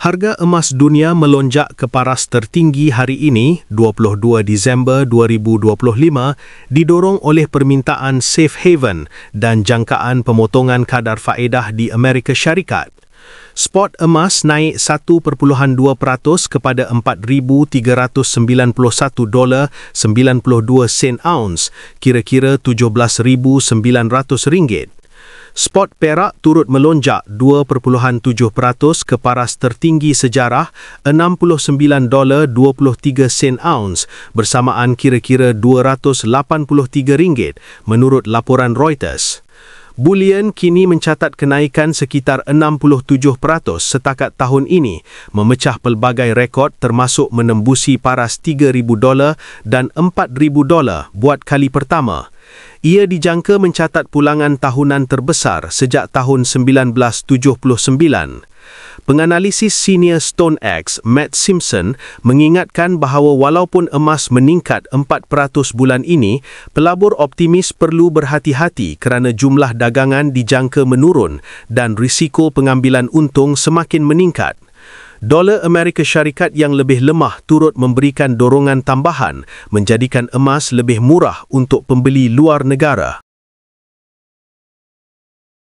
Harga emas dunia melonjak ke paras tertinggi hari ini, 22 Disember 2025, didorong oleh permintaan safe haven dan jangkaan pemotongan kadar faedah di Amerika Syarikat. Spot emas naik 1.2% kepada $4,391.92 ounce, kira-kira RM17,900. Spot perak turut melonjak 2.7% ke paras tertinggi sejarah $69.23 ounce bersamaan kira-kira RM283 menurut laporan Reuters. Bullion kini mencatat kenaikan sekitar 67% setakat tahun ini, memecah pelbagai rekod termasuk menembusi paras $3,000 dan $4,000 buat kali pertama. Ia dijangka mencatat pulangan tahunan terbesar sejak tahun 1979. Penganalisis senior StoneX, Matt Simpson, mengingatkan bahawa walaupun emas meningkat 4% bulan ini, pelabur optimis perlu berhati-hati kerana jumlah dagangan dijangka menurun dan risiko pengambilan untung semakin meningkat. Dolar Amerika Syarikat yang lebih lemah turut memberikan dorongan tambahan, menjadikan emas lebih murah untuk pembeli luar negara.